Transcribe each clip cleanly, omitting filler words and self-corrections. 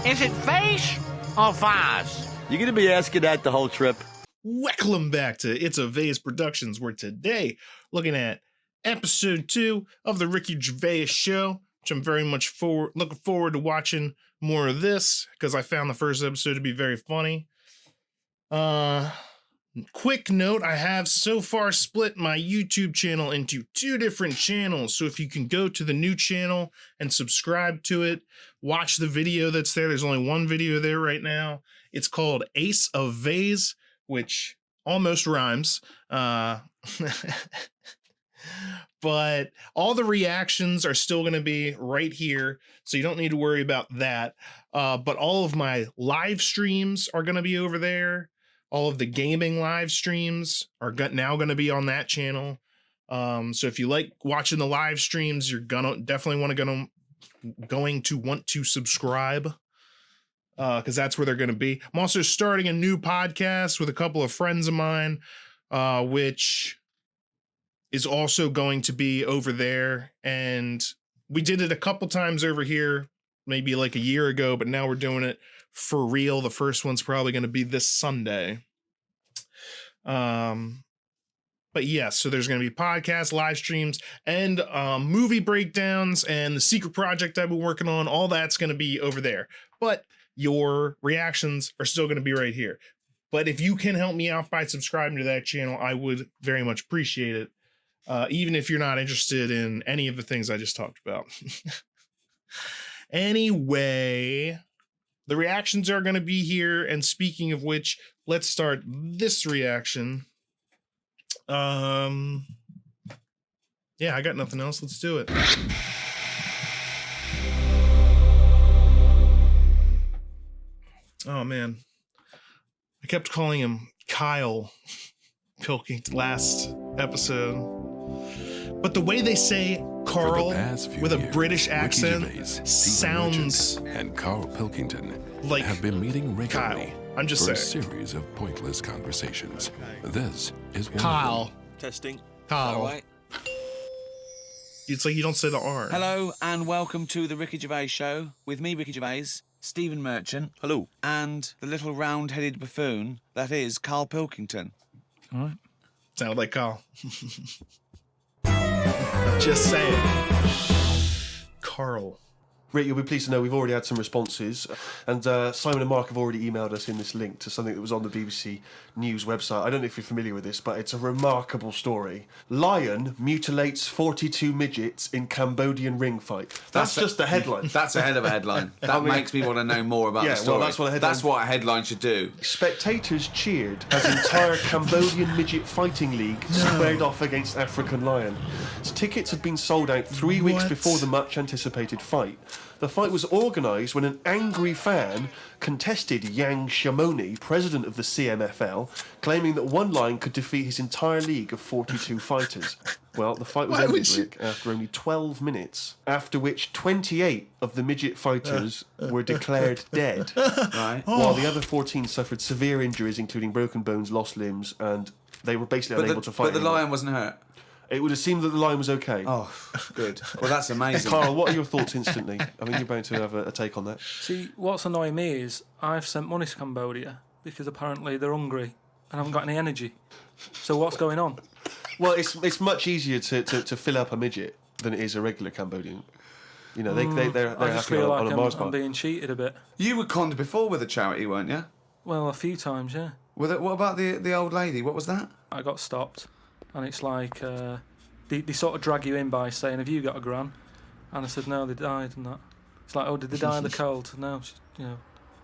Is it face or vase? You gonna be asking that the whole trip? Welcome back to It's a Vase Productions, where today looking at episode 2 of the Ricky Gervais show, which I'm very much looking forward to watching more of this because I found the first episode to be very funny. Quick note, I have so far split my YouTube channel into 2 different channels. So if you can go to the new channel and subscribe to it, watch the video that's there. There's only one video there right now. It's called Ace of Vase, which almost rhymes. But all the reactions are still going to be right here, so you don't need to worry about that. But all of my live streams are going to be over there. All of the gaming live streams are now going to be on that channel. So if you like watching the live streams, you're definitely going to want to subscribe, because that's where they're going to be. I'm also starting a new podcast with a couple of friends of mine, which is also going to be over there. And we did it a couple times over here, maybe like a year ago, but now we're doing it for real. The first one's probably going to be this Sunday. But yes, so there's going to be podcasts, live streams, and movie breakdowns, and the secret project I've been working on. All that's going to be over there. But your reactions are still going to be right here. But if you can help me out by subscribing to that channel, I would very much appreciate it. Even if you're not interested in any of the things I just talked about. Anyway, the reactions are going to be here. And speaking of which, let's start this reaction. Yeah, I got nothing else. Let's do it. Oh, man. I kept calling him Kyle Pilkington last episode. But the way they say Carl with a British accent sounds and Carl Pilkington like have been meeting regularly. Kyle. I'm just for saying. a series of pointless conversations. This is one Kyle. of them. Testing. Kyle. Right. It's like you don't say the R. Hello and welcome to the Ricky Gervais show with me, Ricky Gervais, Stephen Merchant. Hello. And the little round-headed buffoon that is Carl Pilkington. All right. Sounded like Kyle. Just saying. Carl. Rick, you'll be pleased to know we've already had some responses, and Simon and Mark have already emailed us in this link to something that was on the BBC News website. I don't know if you're familiar with this, but it's a remarkable story. Lion mutilates 42 midgets in Cambodian ring fight. That's just the headline. That's a hell of a headline. That makes me want to know more about the story. Well, that's what a headline should do. Spectators cheered as entire Cambodian midget fighting league squared off against African lion. Tickets had been sold out 3 weeks before the much-anticipated fight. The fight was organised when an angry fan contested Yang Shamoni, president of the CMFL, claiming that one lion could defeat his entire league of 42 fighters. Well, the fight was ended, Rick, after only 12 minutes, after which 28 of the midget fighters were declared dead, Right. while the other 14 suffered severe injuries, including broken bones, lost limbs, and they were basically unable to fight But the anymore. lion wasn't hurt. It would have seemed that the lion was okay. Oh, good. Well, that's amazing. Carl, what are your thoughts instantly? I mean, you're bound to have a take on that. See, what's annoying me is I've sent money to Cambodia because apparently they're hungry and haven't got any energy. So what's going on? Well, it's much easier to fill up a midget than it is a regular Cambodian. You know, they're I just happy feel on like a Mars I'm bar. being cheated a bit. You were conned before with a charity, weren't you? Well, a few times, yeah. What about the old lady? What was that? I got stopped, and it's like they sort of drag you in by saying, "Have you got a gran?" And I said, "No, they died," and that. It's like, "Oh, did they die of the cold?" "No, she's,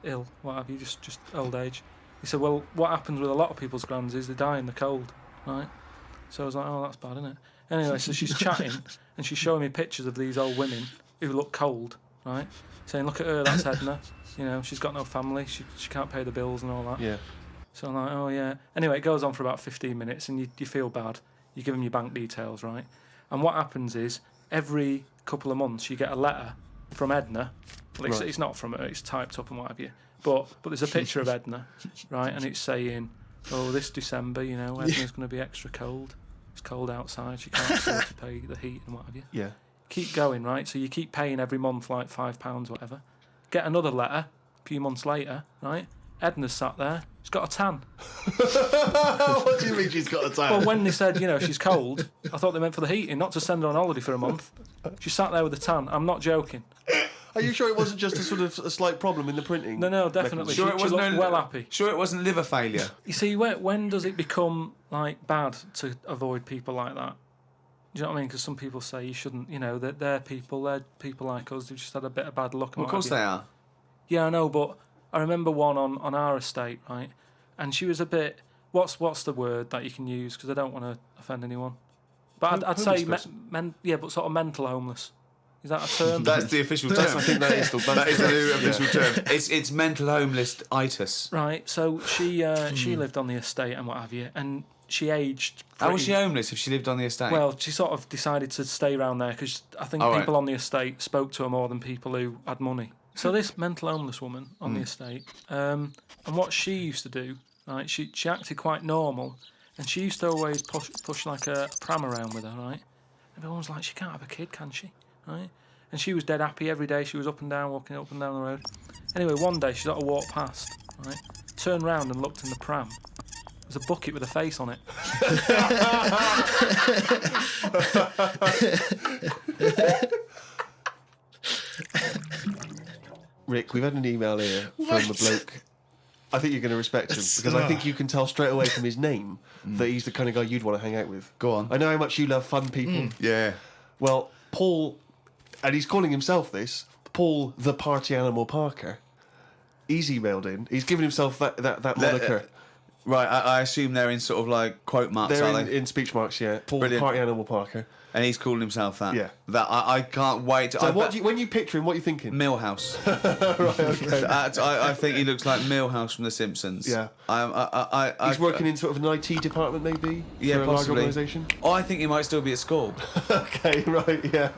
ill. What have you? Just old age." He said, "Well, what happens with a lot of people's grans is they die in the cold, right?" So I was like, "Oh, that's bad, isn't it?" Anyway, so she's chatting and she's showing me pictures of these old women who look cold, right? Saying, "Look at her, that's Edna. She's got no family. She can't pay the bills and all that." Yeah. So I'm like, "Oh yeah." Anyway, it goes on for about 15 minutes, and you feel bad. You give them your bank details, right? And what happens is every couple of months you get a letter from Edna. Well, it's not from her; it's typed up and what have you. But there's a picture of Edna, right? And it's saying, "Oh, this December, Edna's going to be extra cold. It's cold outside. She can't afford to pay the heat and what have you." Yeah. Keep going, right? So you keep paying every month like £5, whatever. Get another letter few months later, right? Edna's sat there. She's got a tan. What do you mean she's got a tan? Well, when they said, she's cold, I thought they meant for the heating, not to send her on holiday for a month. She sat there with a tan. I'm not joking. Are you sure it wasn't just a sort of a slight problem in the printing? No, definitely. Sure, it she wasn't looked well happy. Sure, it wasn't liver failure. You see, when does it become bad to avoid people like that? Do you know what I mean? Because some people say you shouldn't. They're people like us who've just had a bit of bad luck. Well, of course they are. Yeah, I know, but I remember one on our estate, right? And she was a bit. What's the word that you can use? Because I don't want to offend anyone. But I'd say but sort of mental homeless. Is that a term? That's the official term. I think that is the new official term. It's mental homeless-itis. Right. So she lived on the estate and what have you, and she aged. How was she homeless if she lived on the estate? Well, she sort of decided to stay around there because I think people on the estate spoke to her more than people who had money. So this mental homeless woman on the estate, and what she used to do, right? She acted quite normal, and she used to always push like a pram around with her, right? And everyone was like, she can't have a kid, can she? Right? And she was dead happy every day. She was up and down, walking up and down the road. Anyway, one day she sort of walked past, right? Turned round and looked in the pram. There's a bucket with a face on it. Rick, we've had an email here from a bloke. I think you're going to respect him because I think you can tell straight away from his name that he's the kind of guy you'd want to hang out with. Go on. I know how much you love fun people. Yeah. Well, Paul, and he's calling himself this, Paul the Party Animal Parker. He's emailed in. He's given himself that moniker. Right, I assume they're in sort of like quote marks, They're are they? in speech marks, yeah. Paul Brilliant. the Party Animal Parker. And he's calling himself that. Yeah. That I can't wait. So when you picture him, what are you thinking? Millhouse. Right, okay. I think he looks like Millhouse from The Simpsons. Yeah. He's He's working in sort of an IT department, maybe? Yeah, for a large possibly. organisation? Oh, I think he might still be at school. Okay, right, yeah.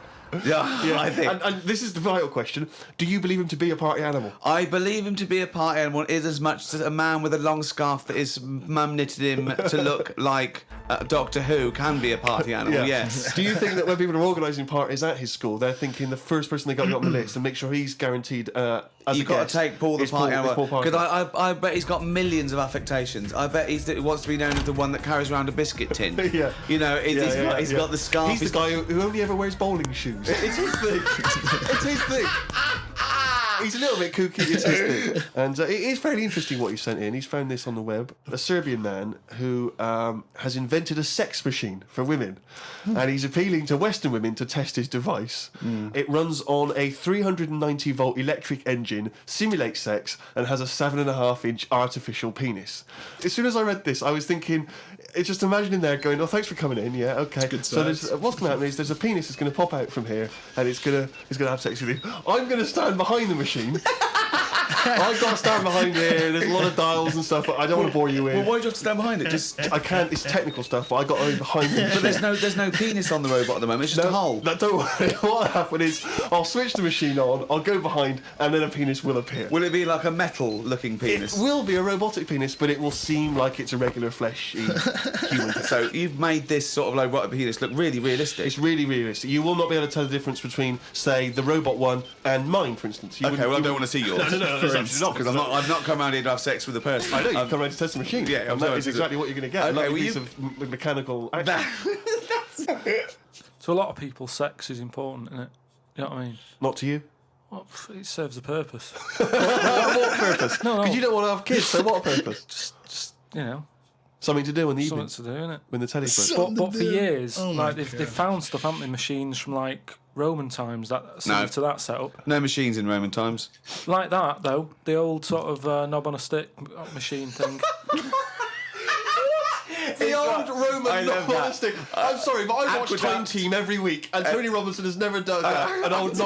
Yeah, I think. And this is the vital question. Do you believe him to be a party animal? I believe him to be a party animal is as much as a man with a long scarf that his mum knitted him to look like Doctor Who can be a party animal, yes. Do you think that when people are organising parties at his school, they're thinking the first person they got on the list and make sure he's guaranteed as You've got to take Paul the party animal. Because I bet he's got millions of affectations. I bet he wants to be known as the one that carries around a biscuit tin. Yeah. He's got the scarf. He's the guy who only ever wears bowling shoes. It's his thing. It's his thing. He's a little bit kooky, it's his thing. And it is fairly interesting what he sent in. He's found this on the web. A Serbian man who has invented a sex machine for women. And he's appealing to Western women to test his device. It runs on a 390-volt electric engine, simulates sex, and has a 7.5-inch artificial penis. As soon as I read this, I was thinking, just imagine him there going, oh, thanks for coming in, yeah, okay. So what's going to happen is there's a penis that's going to pop out from here, and it's going to have sex with you. I'm going to stand behind the machine. I've got to stand behind here. There's a lot of dials and stuff, but I don't want to bore you in. Well, why do you have to stand behind it? I can't. It's technical stuff, but I got to be behind the machine. But there's no penis on the robot at the moment. It's just a hole. No, don't worry. What'll happen is I'll switch the machine on. I'll go behind, and then a penis will appear. Will it be like a metal-looking penis? It will be a robotic penis, but it will seem like it's a regular fleshy human. So you've made this sort of like robotic penis look really realistic. It's really realistic. You will not be able to tell the difference between, say, the robot one and mine, for instance. I don't want to see yours. No, because I've not come around here to have sex with a person. I know, you've come around to test the machine. Yeah, and that is exactly what you're going to get. Okay, like a piece of mechanical action. To a lot of people, sex is important, isn't it? You know what I mean? Not to you? Well, it serves a purpose. What purpose? No. Because you don't want to have kids, so what purpose? Just you know, something to do in the evening. something to do, innit? When the telly's broke. But for years, Oh like they've found stuff, haven't they? Machines from like Roman times that similar to that setup. No machines in Roman times. Like that though, the old sort of knob on a stick machine thing. The old Roman knob on a stick. I'm sorry, but I watch Time Team every week, and Tony Robinson has never done that. An old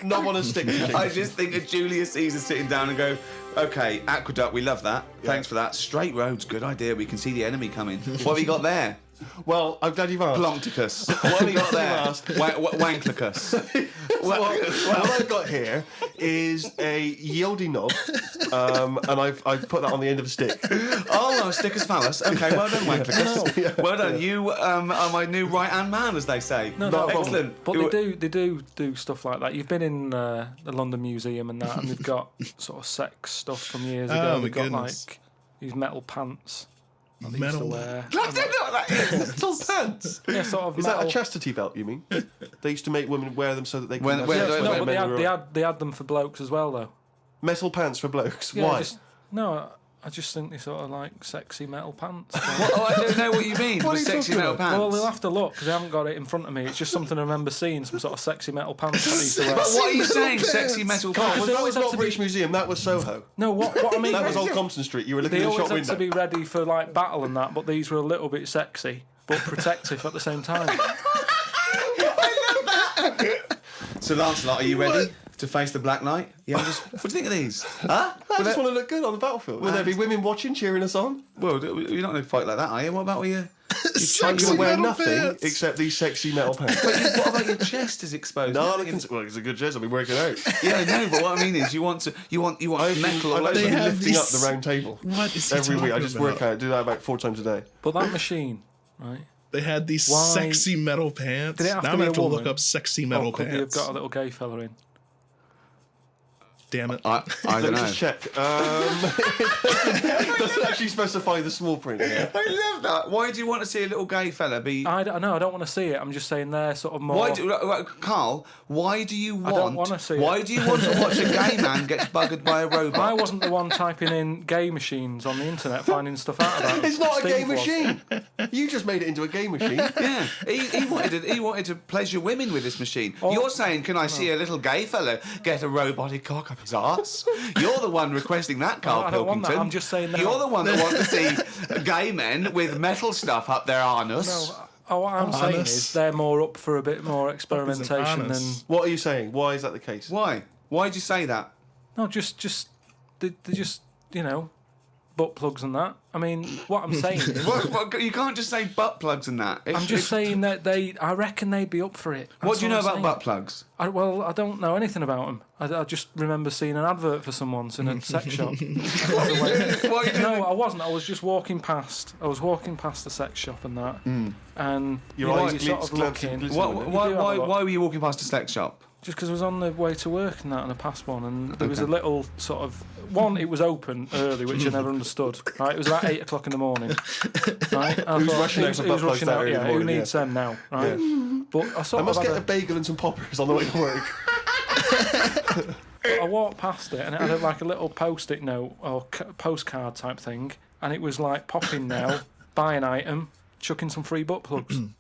knob on a stick machine. I just think of Julius Caesar sitting down and go, okay, aqueduct, we love that. Thanks for that. Straight roads, good idea. We can see the enemy coming. What have you got there? Well, I'm glad you've asked. Ploncticus. What have you got there? Wanklicus. What I've got here is a yieldy knob, and I've put that on the end of a stick. Oh, sticker's phallus. Okay, well done, Wanklicus. Well done. You are my new right-hand man, as they say. No, excellent. But they do stuff like that. You've been in the London Museum and that, and they've got sort of sex stuff from years ago. Oh, They've got goodness. like these metal pants that they Metal- used to wear. I don't know what that is. Metal pants. Yeah, sort of Is metal. that a chastity belt, you mean? They used to make women wear them so that they could When- have when- sex when- with No, men but who were- they had them for blokes as well, though. Metal pants for blokes. Yeah, Why? I just think they sort of like sexy metal pants. Oh, I don't know what you mean. What with are you sexy talking metal about? pants. Well, we'll have to look because I haven't got it in front of me. It's just something I remember seeing, some sort of sexy metal pants that they used to wear. But what are you saying? Sexy metal Come on, pants? they that always was had not to British be- Museum, that was Soho. No, what I mean. That was Old Compton Street. You were looking They in the always shop had to window. be ready for like battle and that, but these were a little bit sexy but protective at the same time. So, Lancelot, are you ready to face the Black Knight? Yeah, what do you think of these? Huh? I just want to look good on the battlefield. Will there be women watching, cheering us on? Well, you're not going to fight like that, are you? What about with you? Sexy You wear metal nothing pants. except these sexy metal pants. What about your chest is exposed? No, Nothing- well, it's a good chest. I'll be working out. Yeah, no, but what I mean is you want metal all I over. They actually have lifting these- up the round table What is he every week. I talking just work about? out. Do that about 4 times a day. But that machine, right? They had these Why- sexy metal pants. Did it have Now to I'm be gonna have a to look woman? up sexy metal Could they have pants. got a little gay fella in? Damn it. I Let don't me know. just check. It doesn't actually specify the small print here. I love that. Why do you want to see a little gay fella be? I don't want to see it. I'm just saying they're sort of more. Why do, Carl? Why do you want? don't wanna see it. Why do you want to watch a gay man get buggered by a robot? I wasn't the one typing in gay machines on the internet, finding stuff out about it. It's not a Steve gay was. machine. You just made it into a gay machine. Yeah, he wanted to pleasure women with this machine. Oh. You're saying, can I see a little gay fella get a robotic cock up his arse? You're the one requesting that, Carl I don't want that. Pilkington. I'm just saying that. You're the one that wants to see gay men with metal stuff up their anus. No, what I'm saying Honest. is they're more up for a bit more experimentation than. honest? What are you saying? Why is that the case? Why? Why'd you say that? No, just they just butt plugs and that. I mean, what I'm saying is, What, you can't just say butt plugs and that. I'm just saying that I reckon they'd be up for it. What That's do you know I'm about saying. butt plugs? I don't know anything about them. I just remember seeing an advert for some once in a sex shop. What are you doing? No, I wasn't. I was just walking past. I was walking past the sex shop and that, and Your you know, eyes you're sort glitz, of glance, looking. glitz. Why were you walking past a sex shop? Just because I was on the way to work and that, and I passed one, and there was a little sort of one. It was open early, which I never understood. Right, it was about 8 o'clock in the morning. Right, and I Who's thut, rushing out for who's butt plugs rushing that out? early in Yeah, the who morning, needs them now? Right, but I I sort must of get had a bagel and some poppers on the way to work. I walked past it, and it had like a little post-it note or postcard type thing, and it was like pop in now, buy an item, chuck in some free butt plugs. And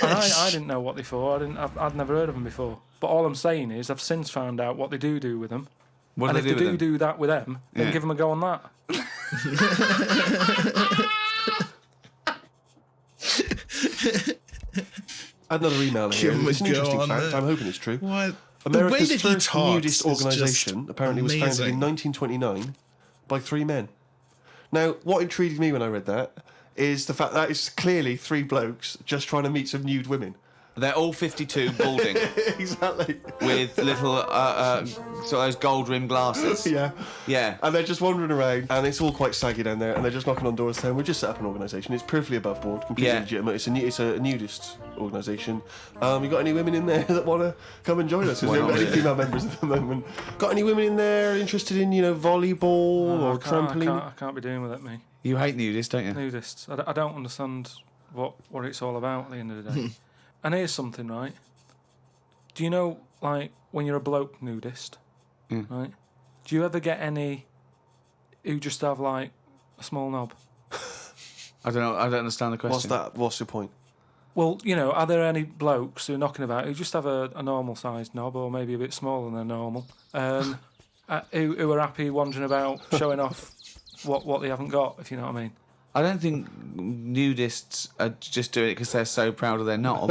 I didn't know what they for. I'd never heard of them before. But all I'm saying is, I've since found out what they do with them. What And do if they they do with them? do that with them, then Yeah. give them a go on that. Another email here. Give him a It's an go interesting on fact. that. I'm hoping it's true. What? America's the way that he first talks nudist is just organisation apparently was founded in amazing. 1929 by 3 men. Now, what intrigued me when I read that is the fact that it's clearly 3 blokes just trying to meet some nude women. They're all 52 balding Exactly. with little so those gold rimmed glasses. Yeah. Yeah. And they're just wandering around, and it's all quite saggy down there, and they're just knocking on doors saying, we've just set up an organisation. It's perfectly above board, completely Yeah. legitimate. It's a nudist organisation. You got any women in there that want to come and join us? Because we Well, haven't got any not female members at the moment. Got any women in there interested in, volleyball or trampoline? I can't be doing with it, me. You hate nudists, don't you? Nudists. I don't understand what it's all about at the end of the day. And here's something, right? Do you know, like, when you're a bloke nudist, right? Do you ever get any who just have, like, a small knob? I don't know. I don't understand the question. What's that? What's your point? Well, are there any blokes who are knocking about who just have a normal-sized knob, or maybe a bit smaller than normal, who are happy wandering about showing off what they haven't got, if you know what I mean? I don't think nudists are just doing it because they're so proud of their knob.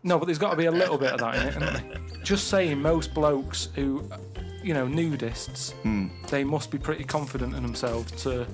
No, but there's got to be a little bit of that in it, isn't there? Just saying, most blokes who, nudists, they must be pretty confident in themselves to,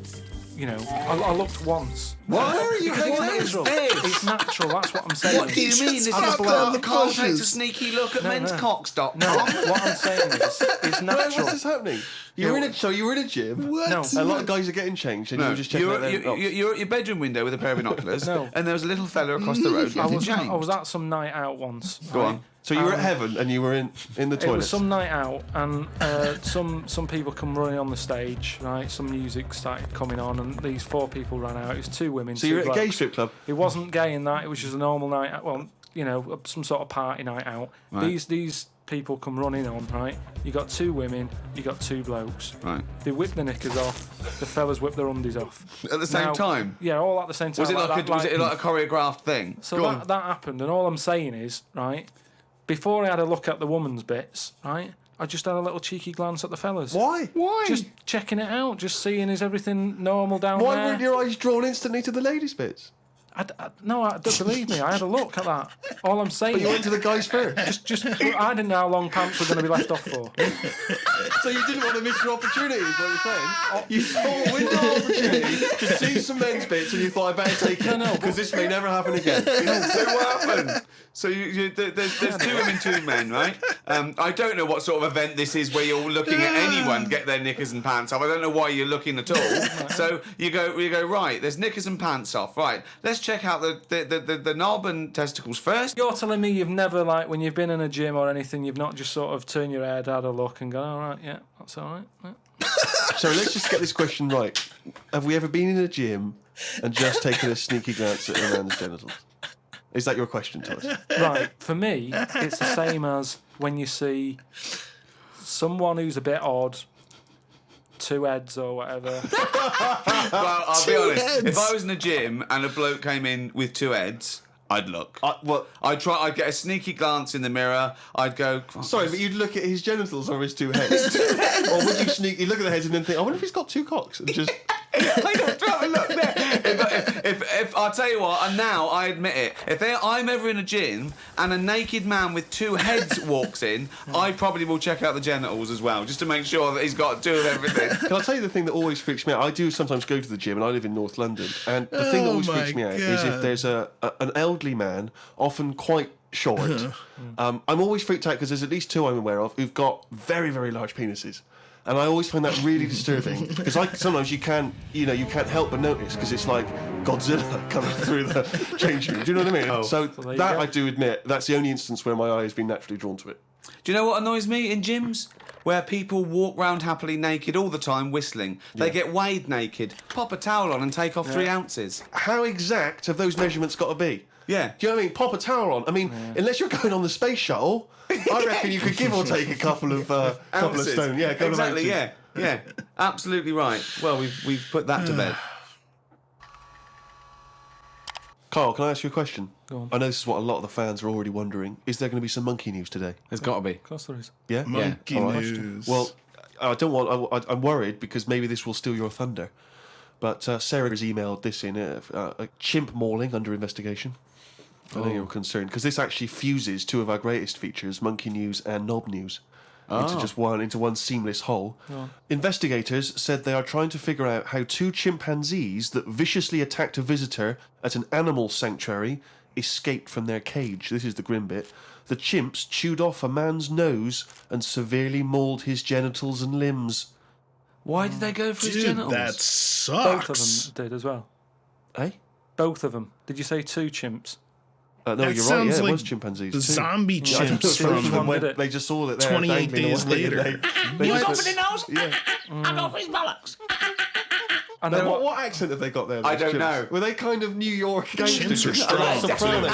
you know, I looked once. Why are you Because it's hanging out natural. with It's natural. That's what I'm saying. What do you mean? This is I'm Carl takes a bushes. sneaky look at No, men's no. cocks.com. No, what I'm saying is, it's natural. What's this happening? You were in a gym. No, A lot of guys are getting changed, and you were just checking out their cocks. You're at your bedroom window with a pair of binoculars, No. and there was a little fella across the road I getting was changed. at some night out once. Go right? on. So you were at heaven, and you were in the It was toilet. some night out, and some people come running on the stage, right? Some music started coming on, and these 4 people ran out. It was 2 women. So 2 you're at a gay blokes. strip club. It wasn't gay in that. It was just a normal night out. Well, you know, some sort of party night out. Right. These people come running on, right? You got 2 women, you got 2 blokes. Right. They whip the knickers off. The fellas whip their undies off. At the same time? Yeah, all at the same time. Was it like that, a choreographed thing? So Go on. that happened, and all I'm saying is, right, before I had a look at the woman's bits, right, I just had a little cheeky glance at the fellas. Why? Why? Just checking it out, just seeing is everything normal down Why there. weren't your eyes drawn instantly to the ladies' bits? No, don't believe me. I had a look at that. All I'm saying. But you went to the guys first. just I didn't know how long pants were going to be left off for. So you didn't want to miss your opportunity, is what you're saying? You saw a window of opportunity to see some men's bits, and you thought, I better take it, because this may never happen again. So what happened? So there's 2 women, 2 men, right? I don't know what sort of event this is where you're looking at anyone get their knickers and pants off. I don't know why you're looking at all. So you go right. There's knickers and pants off. Right. Let's check out the knob and testicles first. You're telling me you've never, like, when you've been in a gym or anything, you've not just sort of turned your head, had a look, and gone, all right, yeah, that's all right. Yeah. So let's just get this question right. Have we ever been in a gym and just taken a sneaky glance at a man's genitals? Is that your question to us? Right, for me, it's the same as when you see someone who's a bit odd, 2 heads or whatever. Well, I'll be honest. heads. If I was in a gym and a bloke came in with 2 heads, I'd look. I'd get a sneaky glance in the mirror. I'd go. Sorry, but you'd look at his genitals or his 2 heads. Or would you look at the heads and then think, I wonder if he's got 2 cocks? And just... I don't try to look there. If I'll tell you what, and now I admit it, if I'm ever in a gym and a naked man with 2 heads walks in, I probably will check out the genitals as well, just to make sure that he's got 2 of everything. Can I tell you the thing that always freaks me out? I do sometimes go to the gym, and I live in North London, and the thing that always freaks me out is if there's an elderly man, often quite short. I'm always freaked out because there's at least 2 I'm aware of who've got very, very large penises. And I always find that really disturbing because sometimes you can't help but notice because it's like Godzilla coming through the changing room. Do you know what I mean? So there you that go. I do admit that's the only instance where my eye has been naturally drawn to it. Do you know what annoys me in gyms? Where people walk round happily naked all the time whistling. They get weighed naked, pop a towel on and take off 3 ounces. How exact have those measurements got to be? Yeah. Do you know what I mean? Pop a towel on. I mean, unless you're going on the space shuttle, I reckon you could give or take a couple of stone. Yeah, exactly. Yeah. Absolutely right. Well, we've put that to bed. Carl, can I ask you a question? Go on. I know this is what a lot of the fans are already wondering. Is there going to be some monkey news today? There's got to be. Of course there is. Yeah? Monkey All right. news. Well, I'm worried because maybe this will steal your thunder. But Sarah has emailed this in, a chimp mauling under investigation. I know you're concerned because this actually fuses 2 of our greatest features, Monkey News and Knob News, into one seamless whole. Oh. Investigators said they are trying to figure out how 2 chimpanzees that viciously attacked a visitor at an animal sanctuary escaped from their cage. This is the grim bit. The chimps chewed off a man's nose and severely mauled his genitals and limbs. Why did they go for his Dude, genitals? that sucks. Both of them did as well. Eh? Both of them. Did you say 2 chimps? No, That you're right. Yeah, sounds it like was chimpanzees. The too. zombie chimps Both of from them did it. They just saw that there 28 dangling days away, later. and they You just- go for the nose? Yeah. I go for his bollocks. And Now, then what accent have they got there? I those don't chimps? know. Were they kind of New York gangsters? Chimps are strong. Soprano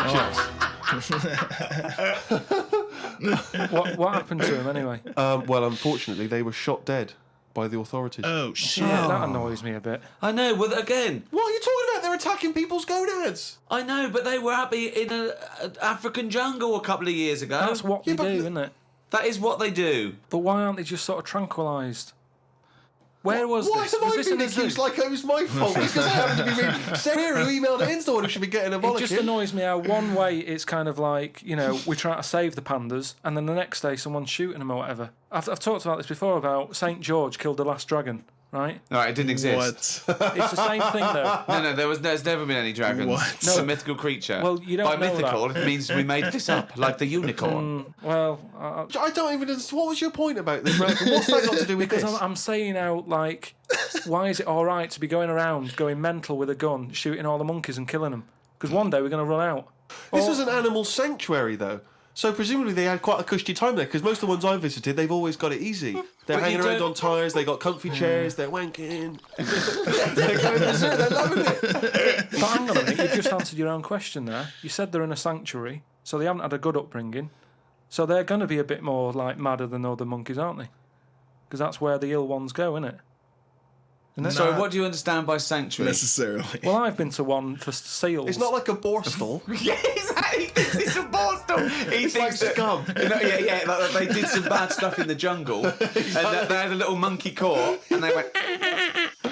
what happened to him anyway? chimps. Well, unfortunately, they were shot dead by the authorities. Oh, shit. Yeah, that annoys me a bit. I know, well, again, What are you talking about? They're attacking people's gonads. I know, but they were happy in an African jungle a couple of years ago. That's what Yeah, they but do, the- isn't it? That is what they do. But why aren't they just sort of tranquilised? Where was Why this? am I Was this in being a zoo? accused like it was my fault? Just because I happen to be reading. Sarah, who emailed it in, the one who should be getting a It bollocking. just annoys me how one way it's kind of like, you know, we're trying to save the pandas, and then the next day someone's shooting them or whatever. I've talked about this before about St. George killed the last dragon, right? No, it didn't exist. What? It's the same thing though. No, there's never been any dragons. What? It's a mythical creature. Well, you don't By know mythical, that. it means we made this up, like the unicorn. Well, I don't even understand. What was your point about this, Malcolm? What's that got to do with because this? I'm saying out like, why is it all right to be going around going mental with a gun, shooting all the monkeys and killing them? Because one day we're going to run out. This was an animal sanctuary, though. So presumably they had quite a cushy time there, because most of the ones I've visited, they've always got it easy. They're But hanging you around don't- on tyres, they got comfy chairs, they're wanking. They're going berserk, they're loving it. But hang on a minute, you've just answered your own question there. You said they're in a sanctuary, so they haven't had a good upbringing. So they're going to be a bit more like madder than other monkeys, aren't they? Because that's where the ill ones go, isn't it? So what do you understand by sanctuary? Necessarily. Well, I've been to one for seals. It's not like a borstal. Yeah, exactly. It's a borstal. He thinks like scum. Like they did some bad stuff in the jungle, and they had a little monkey court, and they went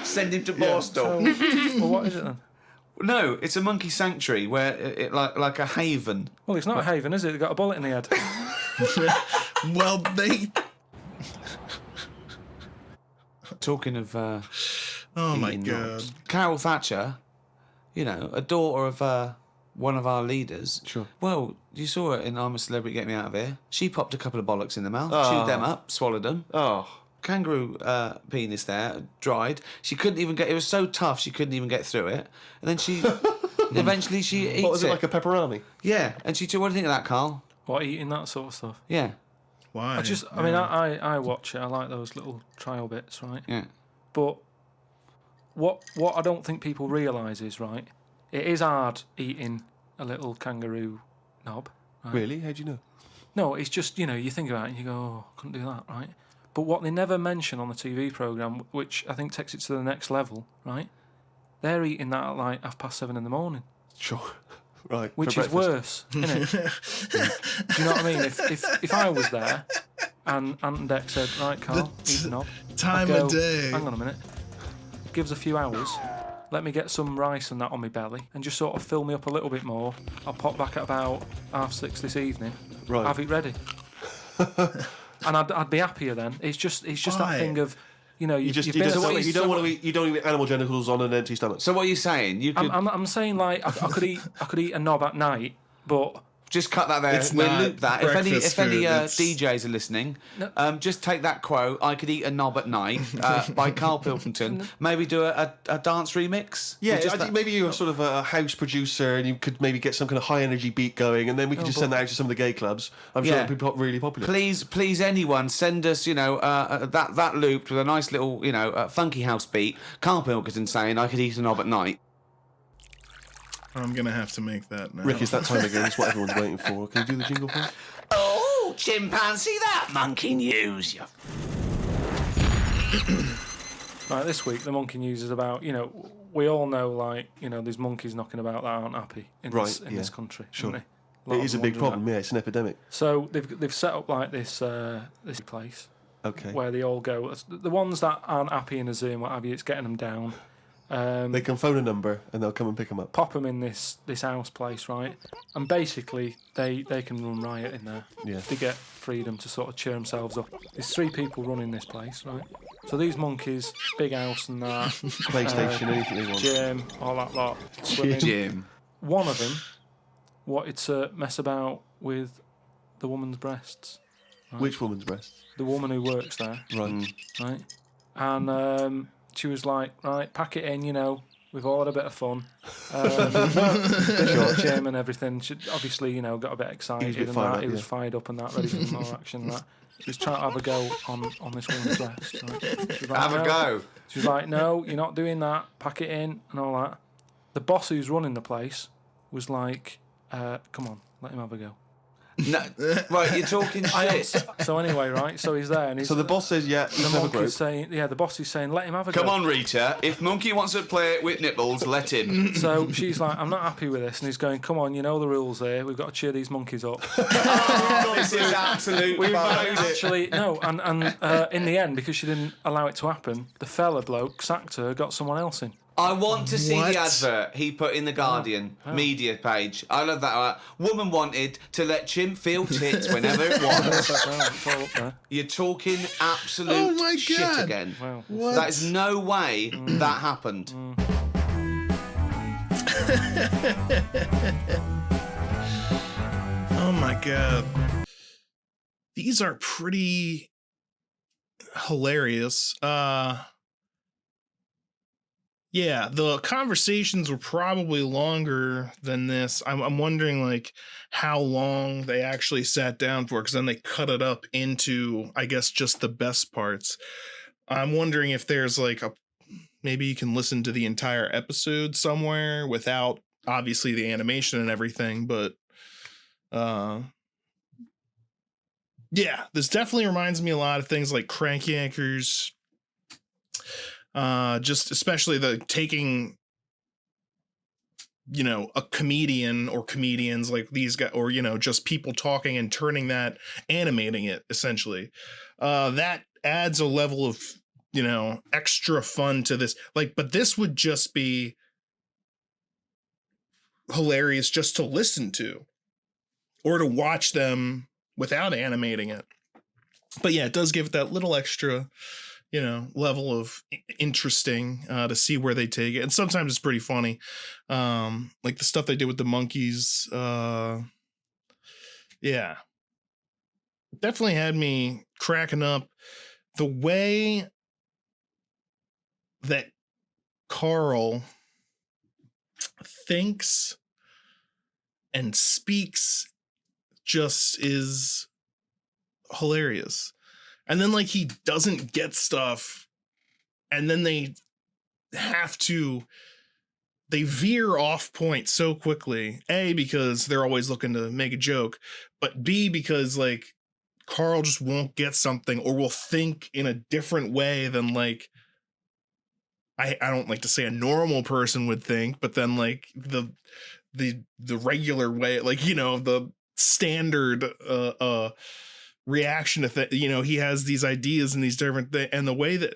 send him to borstal. Well, what is it then? No, it's a monkey sanctuary where it like a haven. Well, it's not a haven, is it? They've got a bullet in the head. Well, they. Talking of Oh my eating god. knobs. Carol Thatcher, a daughter of one of our leaders. Sure. Well, you saw her in I'm a Celebrity, Get Me Out of Here. She popped a couple of bollocks in the mouth, Oh. chewed them up, swallowed them. Oh. Kangaroo penis there, dried. She couldn't even get. It was so tough she couldn't even get through it. And then she, eventually she eats What was it, it. like a pepperoni? Yeah, and she. What do you think of that, Carl? What, eating that sort of stuff? Yeah, Why? I watch it. I like those little trial bits, right? yeah. But what I don't think people realise is, right, it is hard eating a little kangaroo knob. Right? Really? How'd you know? No, it's just, you think about it and you go, oh, I couldn't do that, right? But what they never mention on the TV programme, which I think takes it to the next level, right, they're eating that at like 7:30 in the morning, Sure. Right. which for is breakfast. worse, isn't it? Do you know what I mean? If I was there and Ant and Dec said, right, Carl, eat the knob, Time I'd go, of day. hang on a minute, give us a few hours, let me get some rice and that on my belly and just sort of fill me up a little bit more. I'll pop back at about 6:30 this evening, Right. have it ready. And I'd be happier then. It's just that Why? thing of, you You you've been don't away- want to eat. You don't eat animal genitals on an empty stomach. So what are you saying? You could I'm saying like I could eat a knob at night, but just cut that there. It's We'll not loop that. If any breakfast food, it's- DJs are listening, just take that quote. I could eat a knob at night by Carl Pilkington. Maybe do a dance remix. Yeah, With just I think that. maybe you're sort of a house producer and you could maybe get some kind of high energy beat going, and then we could just send that out to some of the gay clubs. I'm sure Yeah. it'd be really popular. Please, anyone, send us, that looped with a nice little, funky house beat. Carl Pilkington saying, I could eat a knob at night. I'm gonna have to make that now. Rick, it's that time again. It's what everyone's waiting for. Can you do the jingle for us? Oh, chimpanzee, that monkey news. You right, this week the monkey news is about, we all know, like, there's monkeys knocking about that aren't happy in this Right, yeah. this country. Sure. Aren't they? Lot It of is a them big wondering problem. Yeah, it's an epidemic. that. So they've set up like this place Okay. where they all go. The ones that aren't happy in a zoo and what have you, it's getting them down. They can phone a number and they'll come and pick them up. Pop them in this house place, right? And basically, they can run riot in there. Yeah. They get freedom to sort of cheer themselves up. There's 3 people running this place, right? So these monkeys, big house and that, PlayStation, anything they want. gym, all that lot. Swimming. Jim. One of them wanted to mess about with the woman's breasts. Which woman's breast? The woman who works there, Right. right? And she was like, right, pack it in, we've all had a bit of fun. Bit gym and everything. She obviously, got a bit excited bit and fired that. up, He was yeah. fired up and that, ready for more action and that. He was trying to have a go on this woman's breast. Right? She was like, Have a "No." go. She was like, no, you're not doing that. Pack it in and all that. The boss who's running the place was like, come on, let him have a go. No, right, you're talking shit. So anyway, right, so he's there and he's, So the boss says, yeah, the let's have a monkey's group. saying, the boss is saying, let him have a Come go. on, Rita. If Monkey wants to play with nipples, let him. So she's like, I'm not happy with this. And he's going, come on, you know the rules here. We've got to cheer these monkeys up. This is absolute bollocks. Actually, no. And in the end, because she didn't allow it to happen, the fella bloke sacked her, got someone else in. I want to see What? the advert he put in the Guardian media page. I love that. Woman wanted to let chimp feel tits whenever it wants. It's all up there. You're talking absolute Oh my shit God. again. Wow. What? That is no way that happened. Oh my God. These are pretty hilarious. Yeah, the conversations were probably longer than this. I'm wondering like how long they actually sat down for, because then they cut it up into, I guess, just the best parts. I'm wondering if there's like maybe you can listen to the entire episode somewhere without obviously the animation and everything, but yeah, this definitely reminds me a lot of things like Crank Yankers. Just especially the taking, a comedian or comedians like these guys, or, just people talking and turning that, animating it essentially. That adds a level of, extra fun to this. Like, but this would just be hilarious just to listen to or to watch them without animating it. But yeah, it does give it that little extra, level of interesting to see where they take it. And sometimes it's pretty funny. Like the stuff they did with the monkeys. Yeah. Definitely had me cracking up. The way that Carl thinks and speaks just is hilarious. And then like he doesn't get stuff, and then they veer off point so quickly. A, because they're always looking to make a joke, but B, because like Carl just won't get something or will think in a different way than like I don't like to say a normal person would think, but then like the regular way, like, the standard reaction to he has these ideas and these different things, and the way that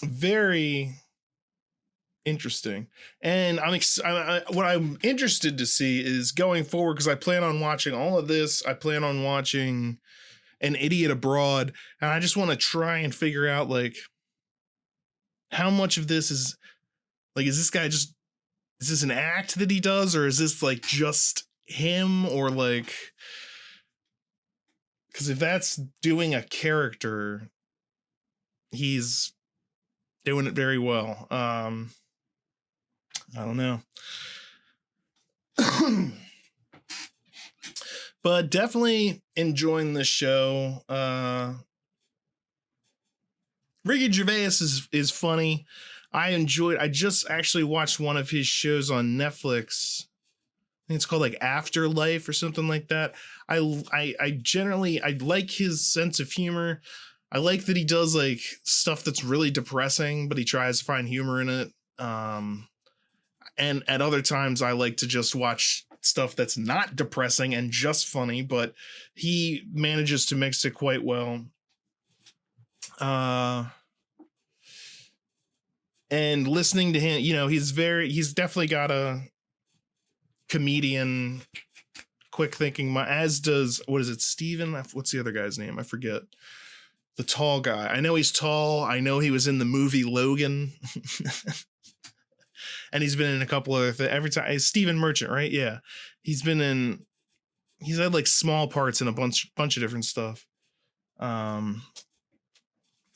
very interesting. And what I'm interested to see is going forward, because I plan on watching all of this. I plan on watching An Idiot Abroad, and I just want to try and figure out like how much of this is like, is this an act that he does, or is this like just him, or like, because if that's doing a character, he's doing it very well. I don't know. But definitely enjoying this show. Ricky Gervais is funny. I just actually watched one of his shows on Netflix. I think it's called like Afterlife or something like that. I like his sense of humor. I like that he does like stuff that's really depressing, but he tries to find humor in it. And at other times I like to just watch stuff that's not depressing and just funny, but he manages to mix it quite well. And listening to him, he's definitely got a comedian quick thinking, as does, what is it, Steven? What's the other guy's name? I forget. The tall guy. I know he's tall. I know he was in the movie Logan. And he's been in a couple other things. Every time, Stephen Merchant, right? Yeah. He's had like small parts in a bunch of different stuff.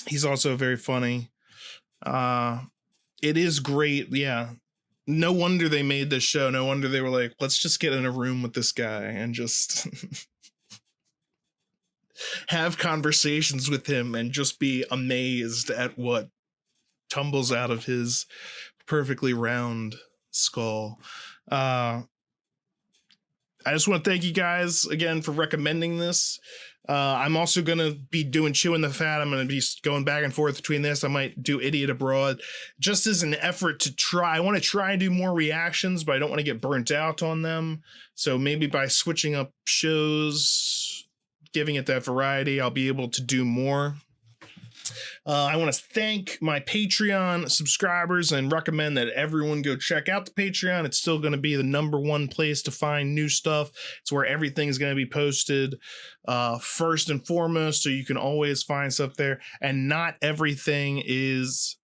He's also very funny. It is great. Yeah. No wonder they made this show. No wonder they were like, let's just get in a room with this guy and just have conversations with him and just be amazed at what tumbles out of his perfectly round skull. I just want to thank you guys again for recommending this. I'm also going to be doing Chewing the Fat. I'm going to be going back and forth between this. I might do Idiot Abroad just as an effort to try. I want to try and do more reactions, but I don't want to get burnt out on them. So maybe by switching up shows, giving it that variety, I'll be able to do more. I want to thank my Patreon subscribers and recommend that everyone go check out the Patreon. It's still going to be the #1 place to find new stuff. It's where everything is going to be posted first and foremost, so you can always find stuff there. And not everything is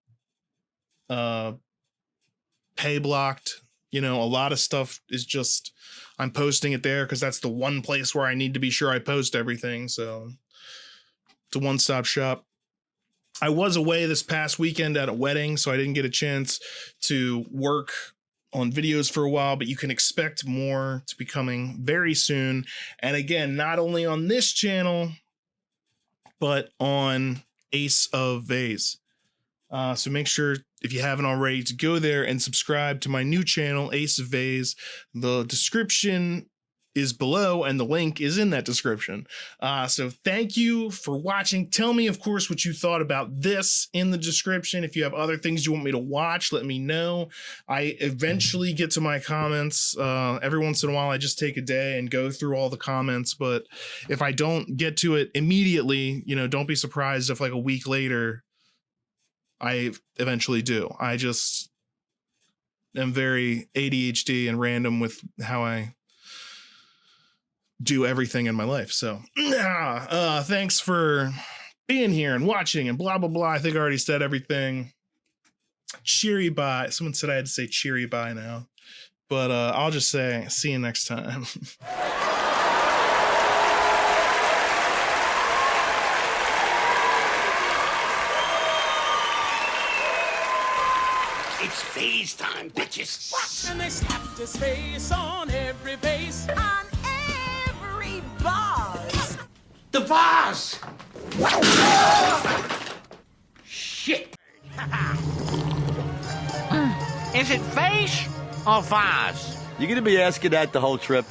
pay blocked. You know, a lot of stuff is just, I'm posting it there because that's the one place where I need to be sure I post everything. So it's a one-stop shop. I was away this past weekend at a wedding, so I didn't get a chance to work on videos for a while, but you can expect more to be coming very soon. And again, not only on this channel, but on Ace of Vase. So make sure, if you haven't already, to go there and subscribe to my new channel, Ace of Vase. The description is below and the link is in that description. So thank you for watching. Tell me, of course, what you thought about this in the description. If you have other things you want me to watch, let me know. I eventually get to my comments. Every once in a while, I just take a day and go through all the comments. But if I don't get to it immediately, you know, don't be surprised if like a week later, I eventually do. I just am very ADHD and random with how I do everything in my life. So thanks for being here and watching and blah blah blah. I think I already said everything. Cheery bye. Someone said I had to say cheery bye now, but I'll just say see you next time. It's phase time, bitches. What? And they slapped his face on every vase. On every vase. The vase! Shit! Is it vase or vase? You gonna be asking that the whole trip?